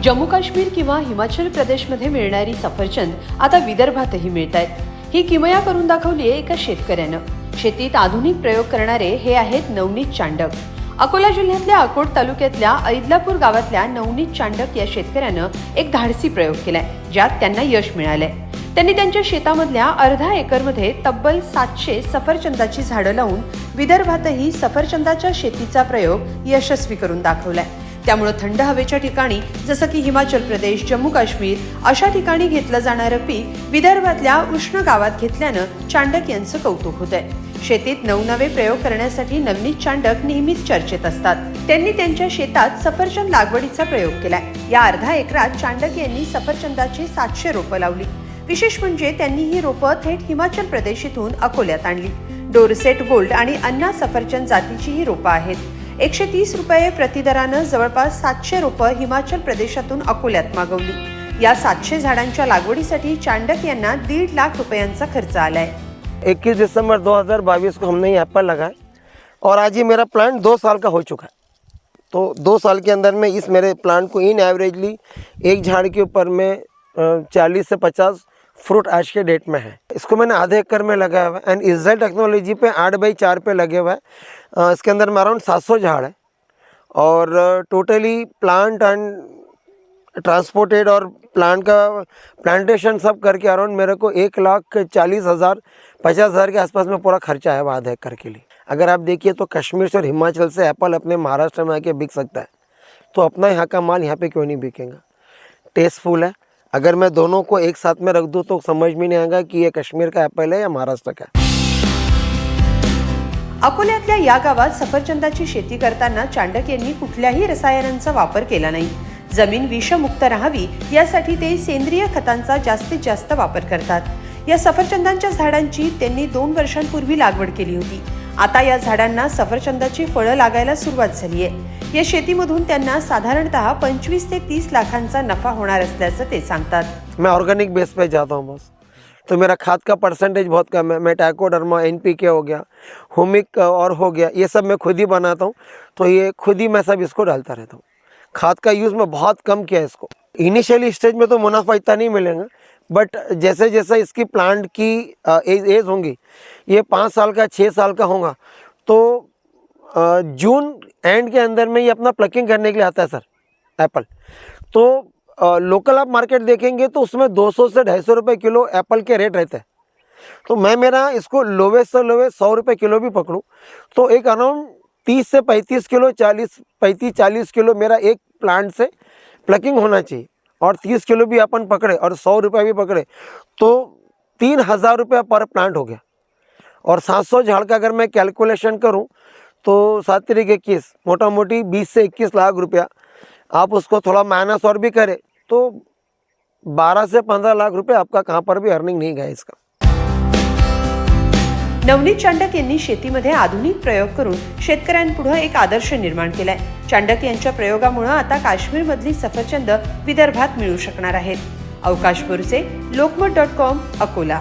जम्मू काश्मीर किंवा हिमाचल प्रदेशमध्ये मिळणारी सफरचंद आता विदर्भातही मिळतात। ही किमया करून दाखवली आहे एका शेतकऱ्यानं। शेतीत आधुनिक प्रयोग करणारे हे आहेत नवनीत चांडक। अकोला जिल्ह्यातल्या अकोट तालुक्यातल्या ऐदलापूर गावातल्या नवनीत चांडक या शेतकऱ्यानं एक धाडसी प्रयोग केलाय, ज्यात त्यांना यश मिळालंय। त्यांनी त्यांच्या शेतामधल्या अर्धा एकरमध्ये तब्बल 700 सफरचंदाची झाडं लावून विदर्भातही सफरचंदाच्या शेतीचा प्रयोग यशस्वी करून दाखवलाय। त्यामुळे थंड हवेच्या ठिकाणी जसं की हिमाचल प्रदेश, जम्मू काश्मीर अशा ठिकाणी घेतलं जाणारं पीक विदर्भातल्या उष्ण गावात घेतल्यानं चांडक यांचं कौतुक होतंय। शेतीत नवनवे प्रयोग करण्यासाठी नवनीत चांडक नेहमीच चर्चेत असतात। त्यांनी त्यांच्या शेतात सफरचंद लागवडीचा प्रयोग केलाय। या अर्धा एकरात चांडक यांनी सफरचंदाची 700 रोपं लावली। विशेष म्हणजे त्यांनी ही रोपं थेट हिमाचल प्रदेश इथून अकोल्यात आणली। डोरसेट गोल्ड आणि अन्ना सफरचंद जातीची ही रोपं आहेत। 130 रुपये प्रतिदरानं जवळपास 700 रोपं हिमाचल प्रदेशातून अकोल्यात मागवली। या 700 झाडांच्या लागवडीसाठी चांडक यांना 1.5 लाख रुपयांचा खर्च आलाय। 21 दिसंबर 2022 को हमने ये एप्पल लगाया और आज ये मेरा प्लांट 2 साल का हो चुका है। तो 2 साल के अंदर में इस मेरे प्लांट को इन एवरेजली एक झाड़ के ऊपर में 40 से 50 फ्रूट आज के डेट में है। इसको मैंने आधे एकड़ में लगाया हुआ है एंड इज़राइल टेक्नोलॉजी पे 8x4 पे लगे हुआ है। इसके अंदर में अराउंड 700 झाड़ है और टोटली प्लांट एंड ट्रांसपोर्टेड और प्लांट का प्लांटेशन सब करके अराउंड मेरे को 1,40,000 50,000 के आसपास में पूरा खर्चा है आधे एकड़ के लिए। अगर आप देखिए तो कश्मीर से और हिमाचल से एप्पल अपने महाराष्ट्र में आके बिक सकता है, तो अपना यहाँ का माल यहाँ पे क्यों नहीं बिकेगा। टेस्टफुल है। अगर मैं दोनों को एक साथ में रख दूँ तो समझ में नहीं आएगा कि ये कश्मीर का एप्पल है या महाराष्ट्र का। अकोल्यातल्या या गावात सफरचंदाची शेती करताना चांडक यांनी कुठल्याही रसायनांचा वापर केला नाही। जमीन विषमुक्त राहावी यासाठी ते सेंद्रिय खतांचा जास्तीत जास्त वापर करतात। या सफरचंदांच्या झाडांची त्यांनी 2 वर्षांपूर्वी लागवड केली होती। आता या झाडांना सफरचंदाची फळं लागायला सुरुवात झाली आहे। या शेतीमधून त्यांना साधारणतः 25 ते 30 लाखांचा नफा होणार असल्याचं ते सांगतात। मैं ऑर्गेनिक बेस पे जाता हूँ बस, तो मेरा खाद का परसेंटेज बहुत कम है। मैं ट्राइकोडर्मा, NPK हो गया, हुमिक और हो गया, ये सब मैं खुद ही बनाता हूँ। तो ये खुद ही मैं सब इसको डालता रहता हूँ। खाद का यूज़ मैं बहुत कम किया है इसको। इनिशियली स्टेज में तो मुनाफा इतना नहीं मिलेगा, बट जैसे जैसे इसकी प्लांट की एज होंगी, ये 5 साल का 6 साल का होगा, तो जून एंड के अंदर में ये अपना प्लकिंग करने के लिए आता है सर एप्पल। तो लोकल आप मार्केट देखेंगे तो उसमें 200 से 250 रुपये किलो एप्पल के रेट रहते हैं। तो मैं मेरा इसको लोवेस्ट से लोवेस्ट 100 रुपये किलो भी पकड़ूँ तो एक अराउंड 30 से 35 किलो 35-40 किलो मेरा एक प्लांट से प्लकिंग होना चाहिए। और 30 किलो भी अपन पकड़े और 100 रुपये भी पकड़े तो 3,000 रुपया पर प्लांट हो गया। और 700 झाड़ का अगर मैं कैलकुलेशन करूं तो 7 तरीके 21 मोटा मोटी 20 से 21 लाख रुपया। आप उसको थोड़ा माइनस और भी करें तो 12 से 15 लाख रुपये आपका कहाँ पर भी अर्निंग नहीं गया इसका। नवनीत चांडक यांनी शेतीमध्ये आधुनिक प्रयोग करून शेतकऱ्यांपुढे एक आदर्श निर्माण केलाय। चांडक यांच्या प्रयोगामुळे आता काश्मीरमधली सफरचंद विदर्भात मिळू शकणार आहेत। अवकाश बोरसे, लोकमत.com, अकोला।